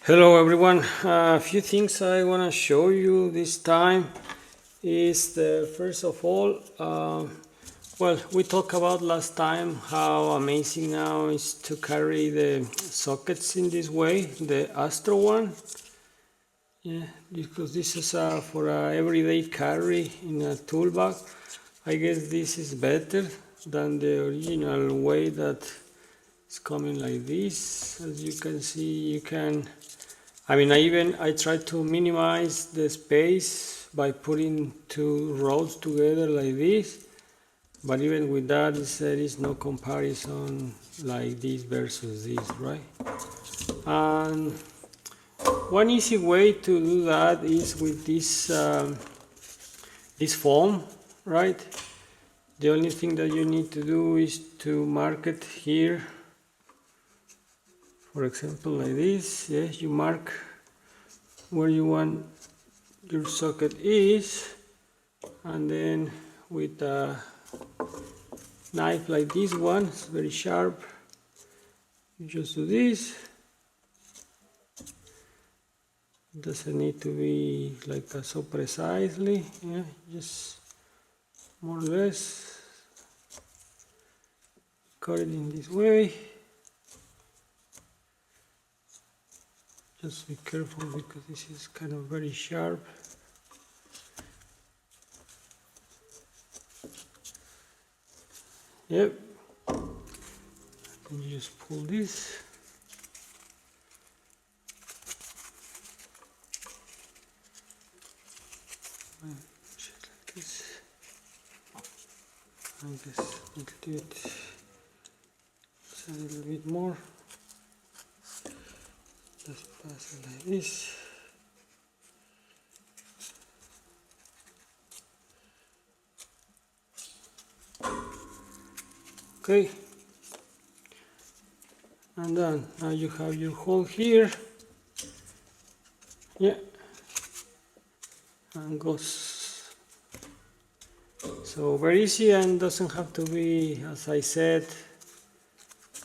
Hello everyone. A few things I want to show you this time is the first of all, well, we talked about last time how amazing now is to carry the sockets in this way, the Astro one. Yeah, because this is for a everyday carry in a tool bag. I guess this is better than the original way that it's coming like this. As you can see, you can I try to minimize the space by putting two rows together like this, but even with that there is no comparison like this versus this, right? And one easy way to do that is with this foam, right? The only thing that you need to do is to mark it here. For example, like this, yes, you mark where you want your socket is, and then with a knife like this one, it's very sharp, you just do this. It doesn't need to be like so precisely, yeah, just more or less cut it in this way. Just be careful because this is kind of very sharp. Yep. And you just pull this. Just like this. I guess we'll do it a little bit more. Just pass it like this. Okay, and then now you have your hole here, yeah, and goes. So very easy and doesn't have to be, as I said,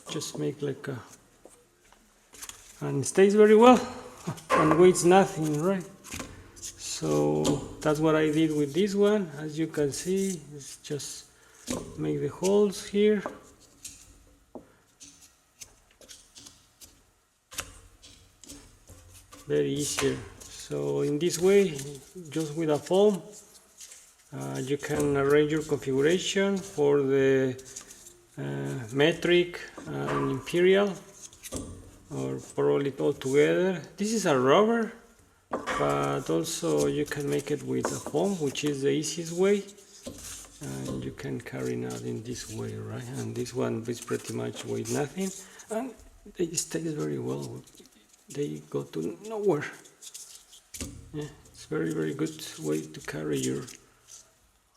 just make like a, and it stays very well and weighs nothing, right? So that's what I did with this one. As you can see, it's just make the holes here. Very easier. So in this way, just with a foam, you can arrange your configuration for the metric and imperial, or probably all together. This is a rubber, but also you can make it with a foam, which is the easiest way. And you can carry now in this way, right? And this one is pretty much weight nothing, and they stay very well. They go to nowhere. Yeah, it's very good way to carry your.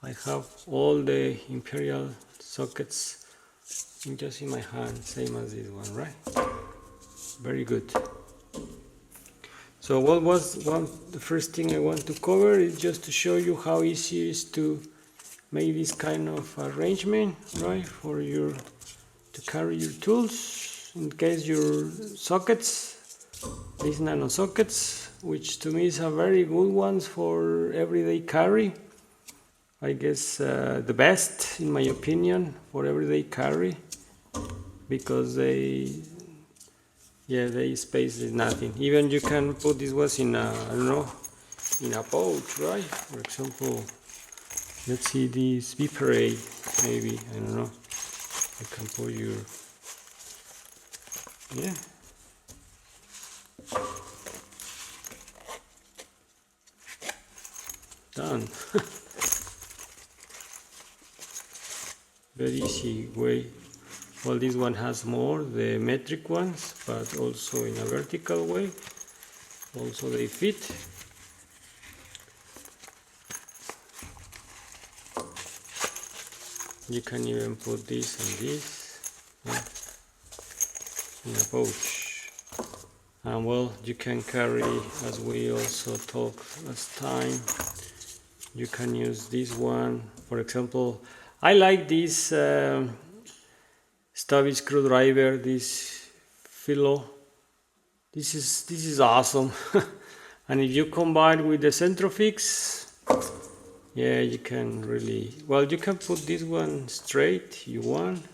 I have all the imperial sockets just in my hand, same as this one, right? Very good. So what was the first thing I want to cover is just to show you how easy it is to make this kind of arrangement, right, for your to carry your tools. In case your sockets, these nano sockets, which to me is a very good ones for everyday carry. I guess the best, in my opinion, for everyday carry, because they space is nothing. Even you can put this was in a, I don't know, in a pouch, right? For example, let's see this Viperade, maybe, I don't know. You can put your, yeah. Done. Very easy way. Well, this one has more, the metric ones, but also in a vertical way. Also they fit. You can even put this and this, yeah, in a pouch. And well, you can carry, as we also talked last time, you can use this one. For example, I like this stubby screwdriver, this Philo This is awesome. And if you combine with the Centrofix, yeah, you can really, well, you can put this one straight you want,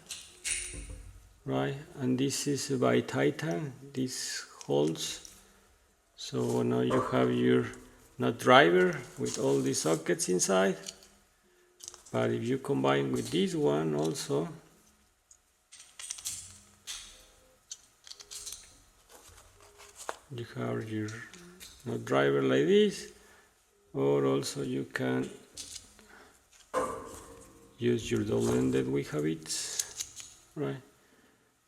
right? And this is by Titan, this holds. So now you have your nut driver with all the sockets inside. But if you combine with this one also, you have your nut driver like this, or also you can use your double-ended Wehabits, right?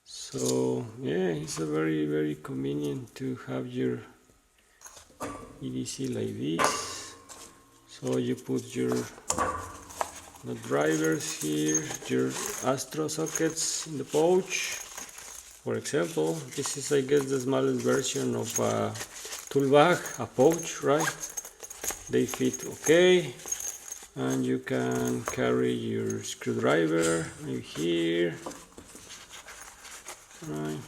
So yeah, it's a very convenient to have your EDC like this. So you put your nut drivers here, your Astro sockets in the pouch. For example, this is, I guess, the smallest version of a tool bag, a pouch, right? They fit okay, and you can carry your screwdriver maybe here, right?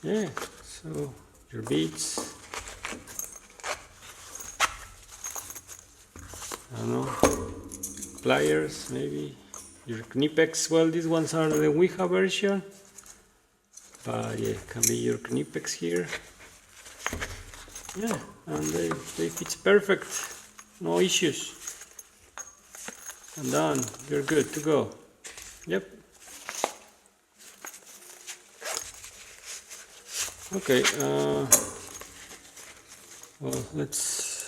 Yeah, so your beads, I don't know, pliers maybe, your Knipex. Well, these ones are the Ouija version, but yeah, can be your Knipex here. Yeah, and they fit perfect, no issues. And done, you're good to go. Yep. Okay, well, let's,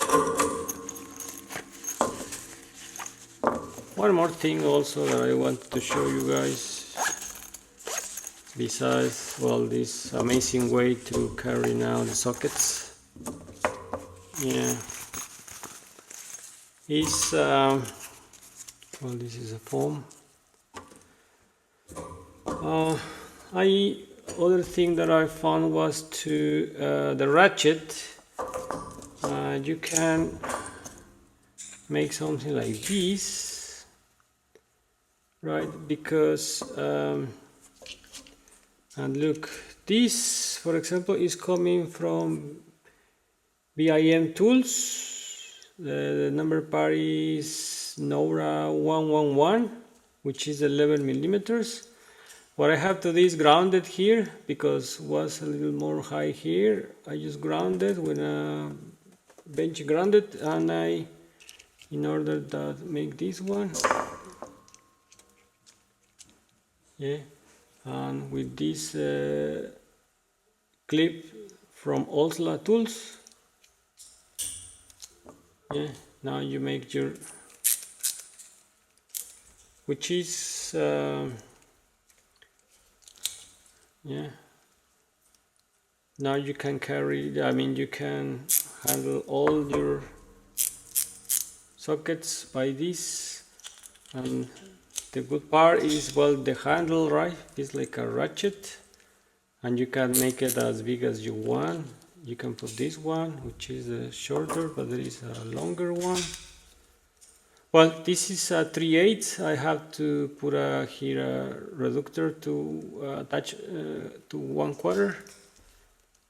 one more thing also that I want to show you guys, besides, well, this amazing way to carry now the sockets. Yeah, is well, this is a foam. Other thing that I found was to the Ratchet. You can make something like this, right? Because and look, this, for example, is coming from BIM tools. The number part is Nora 111, which is 11 millimeters. What I have to do is grounded here because was a little more high here. I just grounded with a bench grounded, and I, in order to make this one, yeah, and with this clip from Osla tools. Yeah, now you make your, which is yeah, now you can carry, I mean, you can handle all your sockets by this. And the good part is, well, the handle, right, is like a ratchet, and you can make it as big as you want. You can put this one, which is shorter, but there is a longer one. Well, this is a 3/8. I have to put here a reductor to attach to 1/4,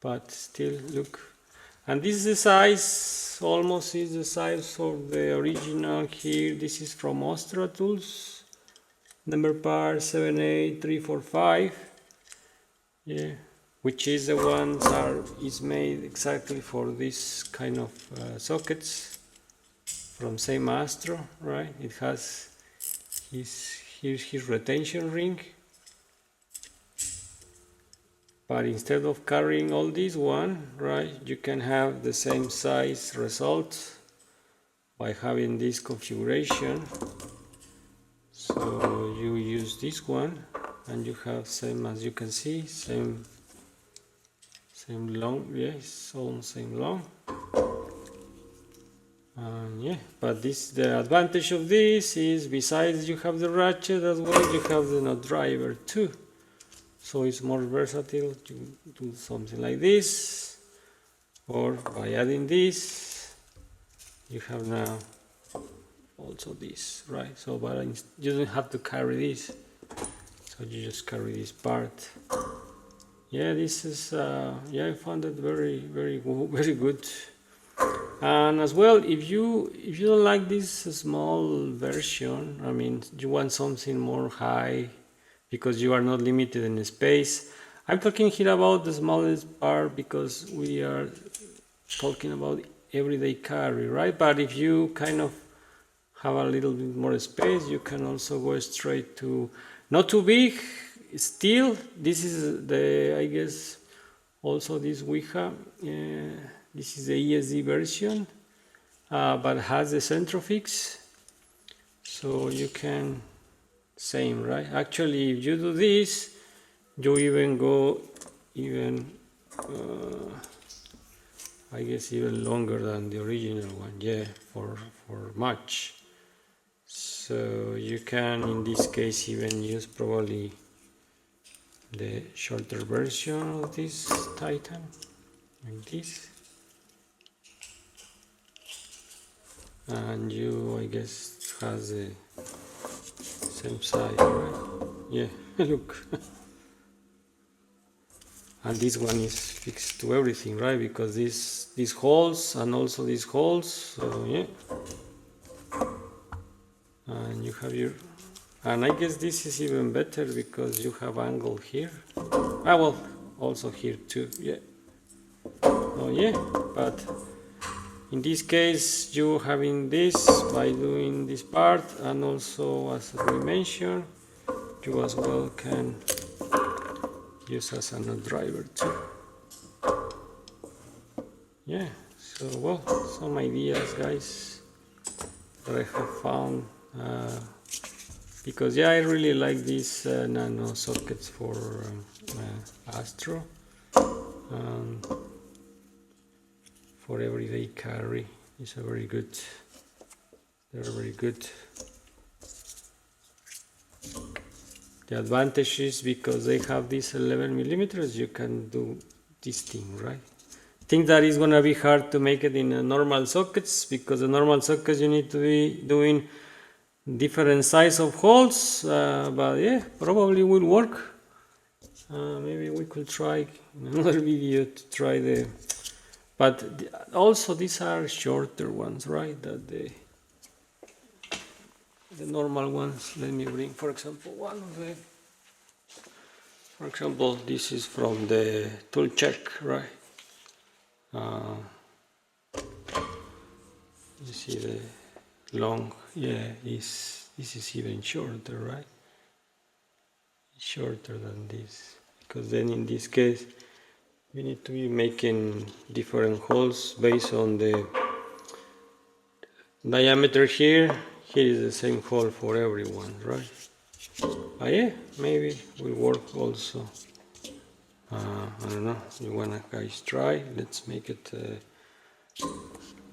but still, look. And this is the size, almost is the size of the original here. This is from Astro tools, number part 78345. Yeah, which is the one that is made exactly for this kind of sockets from same Astro, right? It has here's his retention ring, but instead of carrying all this one, right, you can have the same size result by having this configuration. So you use this one, and you have same, as you can see, same long, yes, all same long. Yeah, but this, the advantage of this is, besides you have the ratchet as well, you have the nut driver too. So it's more versatile to do something like this, or by adding this, you have now also this, right? So, but you don't have to carry this, so you just carry this part. yeah, this is yeah, I found it very good. And as well, if you don't like this small version, I mean, you want something more high because you are not limited in space. I'm talking here about the smallest part because we are talking about everyday carry, right? But if you kind of have a little bit more space, you can also go straight to not too big. Still, this is the, I guess, also this Ouija. This is the ESD version, but has the Centrofix, so you can same, right? Actually, if you do this, you even go even I guess even longer than the original one, yeah, for much. So you can in this case even use probably the shorter version of this Titan, like this, and you, I guess, has the same size, right? Yeah, look. And this one is fixed to everything, right? Because these holes and also these holes, so yeah. And you have your, and I guess this is even better because you have angle here. Ah, well, also here too, yeah. Oh yeah, but in this case you having this by doing this part, and also as we mentioned, you as well can use as a node driver too. Yeah, so well, some ideas, guys, that I have found, because yeah, I really like these nano sockets for Astro, for everyday carry. It's a very good, they're very good. The advantage is because they have this 11 millimeters, you can do this thing, right? Think that is gonna be hard to make it in normal sockets, because the normal sockets you need to be doing different size of holes, but yeah, probably will work. Maybe we could try in another video to try the, but also these are shorter ones, right? That the normal ones. Let me bring, for example, one of them. For example, this is from the tool check, right? You see the long, yeah, this is even shorter, right? Shorter than this, because then in this case we need to be making different holes based on the diameter here. Here is the same hole for everyone, right? But yeah, maybe will work also. I don't know, you wanna guys try? Let's make it,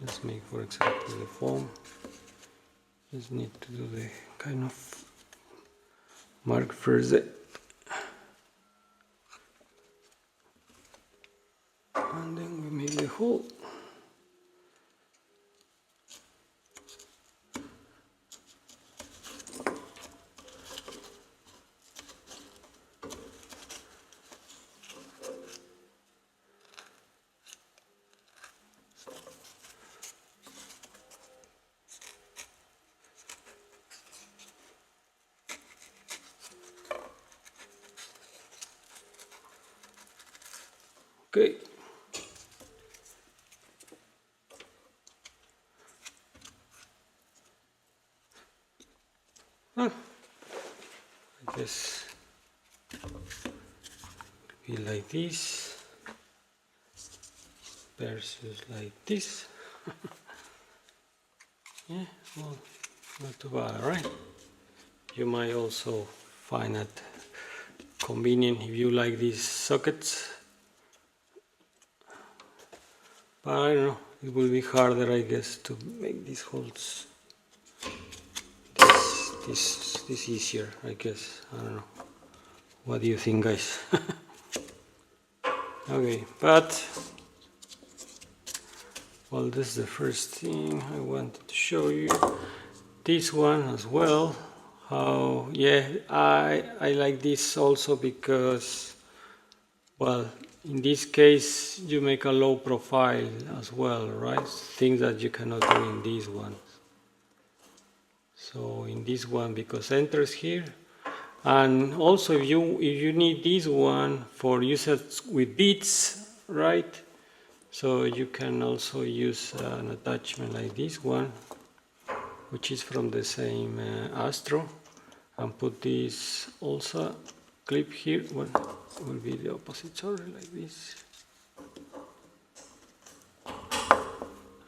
let's make, for example, the foam. Just need to do the kind of mark first, and then we make the hole. Okay. I guess be like this versus like this. Yeah, well, not too bad, right? You might also find it convenient if you like these sockets, but I don't know, it will be harder, I guess, to make these holes. This easier, I guess. I don't know. What do you think, guys? Okay, but well, this is the first thing I wanted to show you. This one as well. How, yeah, I like this also because Well, in this case, you make a low profile as well, right? Things that you cannot do in this one. So in this one, because enters here, and also if you need this one for usage with bits, right? So you can also use an attachment like this one, which is from the same Astro, and put this also clip here. One will be the opposite, sorry, like this.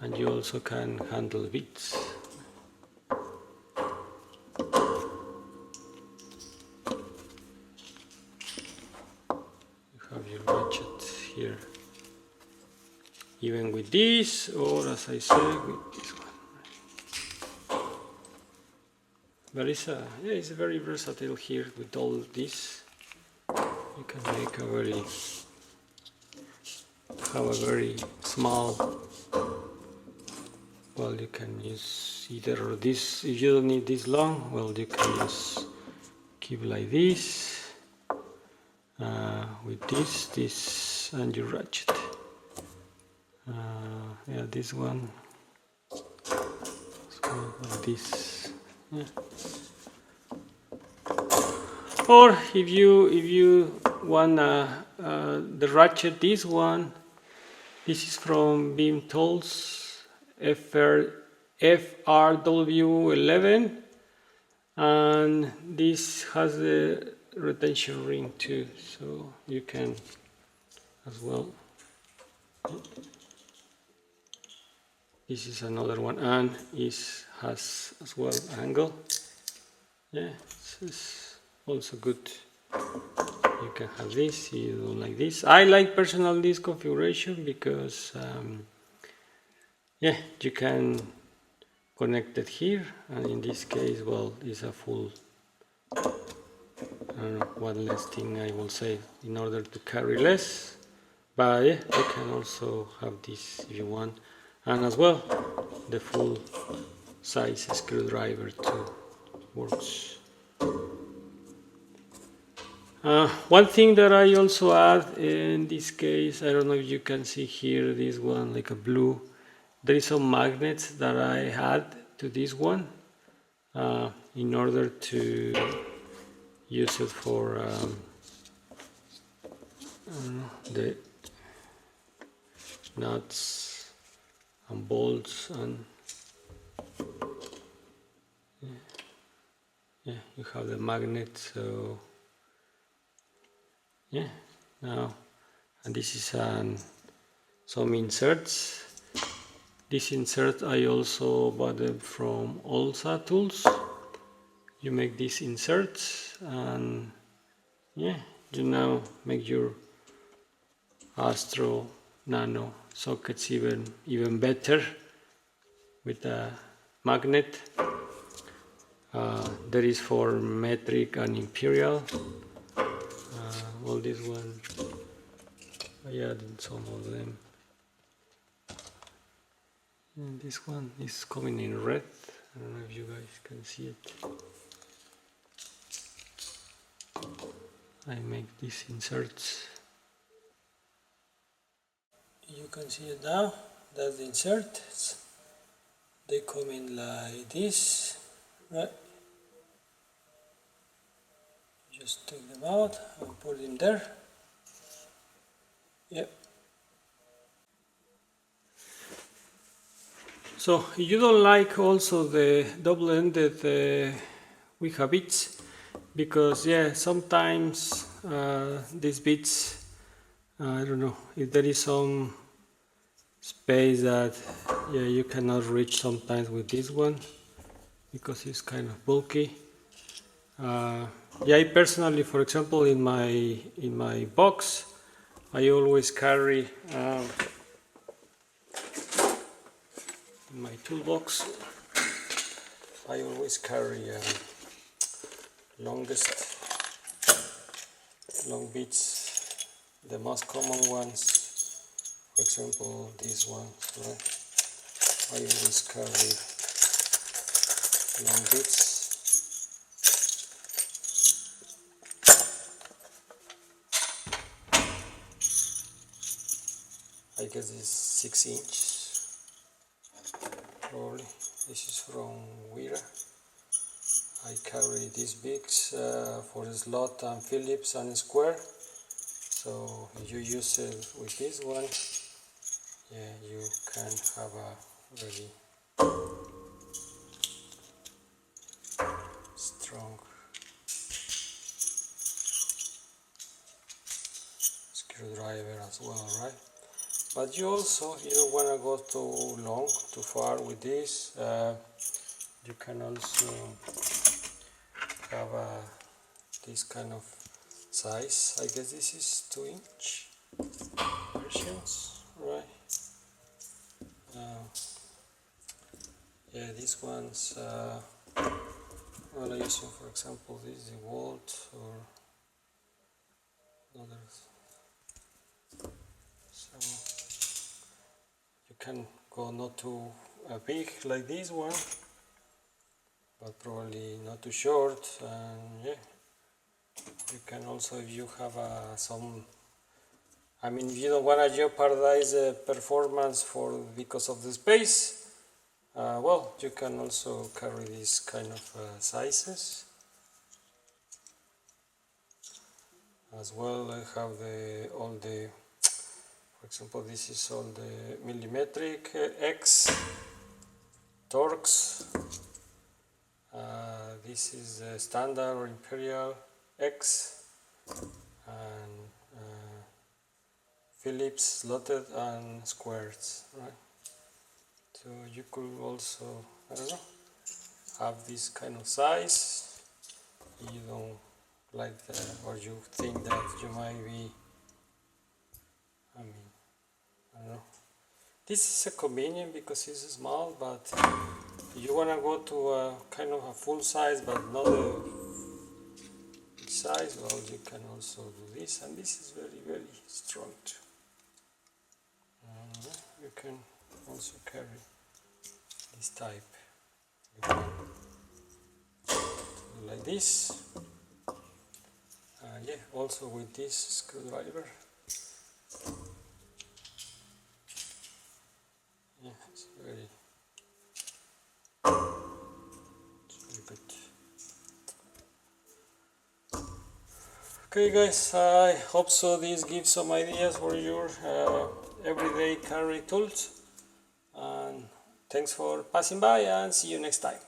And you also can handle bits. You have your ratchet here, even with this, or as I said, with this one. But it's very versatile here with all this. You can make have a very small. Well, you can use either this. If you don't need this long, well, you can just keep like this. With this, and your ratchet. Yeah, this one. So like this. Yeah. Or if you want the ratchet, this one. This is from Beam Tools FRW11, and this has the retention ring too, so you can as well. This is another one, and it has as well angle. Yeah, it's also good. You can have this, you don't like this. I like personally this configuration because yeah, you can connect it here, and in this case, well, it's a full, I don't know, one less thing I will say in order to carry less, but yeah, you can also have this if you want, and as well, the full size screwdriver too works. One thing that I also add in this case, I don't know if you can see here, this one like a blue, there is some magnets that I add to this one in order to use it for the nuts and bolts, and yeah, you have the magnet, so yeah, now, and this is some inserts. These inserts I also bought them from Olsa Tools. You make these inserts, and yeah, you now make your Astro Nano sockets even better with a magnet. There is for metric and imperial. All this one, I added some of them. And this one is coming in red. I don't know if you guys can see it. I make these inserts. You can see it now. That's the insert. They come in like this, right? Just take them out and put them there. Yep. So if you don't like also the double-ended Ouija bits, because yeah, sometimes these bits, I don't know, if there is some space that yeah, you cannot reach sometimes with this one because it's kind of bulky. Yeah, I personally, for example, in my box, I always carry in my toolbox. I always carry long bits, the most common ones. For example, these ones. Right? I always carry long bits. I guess it's 6 inches probably. This is from Wira. I carry these bigs for slot and Phillips and square, so if you use it with this one, yeah, you can have a very strong screwdriver as well, right? But you also, if you don't want to go too long, too far with this, you can also have this kind of size. I guess this is 2-inch versions, right? Yeah, these ones, well, I use them, for example, this is a Volt or others. So you can go not too big like this one, but probably not too short, and yeah, you can also, if you have some, I mean, if you don't want to jeopardize performance because of the space, well, you can also carry these kind of sizes. As well, I have all the, for example, this is all the millimetric X Torx. This is standard or imperial X, and Phillips slotted and squares, right? So you could also, I don't know, have this kind of size. You don't like that, or you think that you might be, I mean, I don't know. This is convenient because it's small, but you want to go to a kind of a full size, but not a big size, well, you can also do this, and this is very, very strong too. You can also carry this type. You can do like this. Yeah, also with this screwdriver. Yeah, it's very good. Okay guys, I hope so this gives some ideas for your everyday carry tools, and thanks for passing by, and see you next time.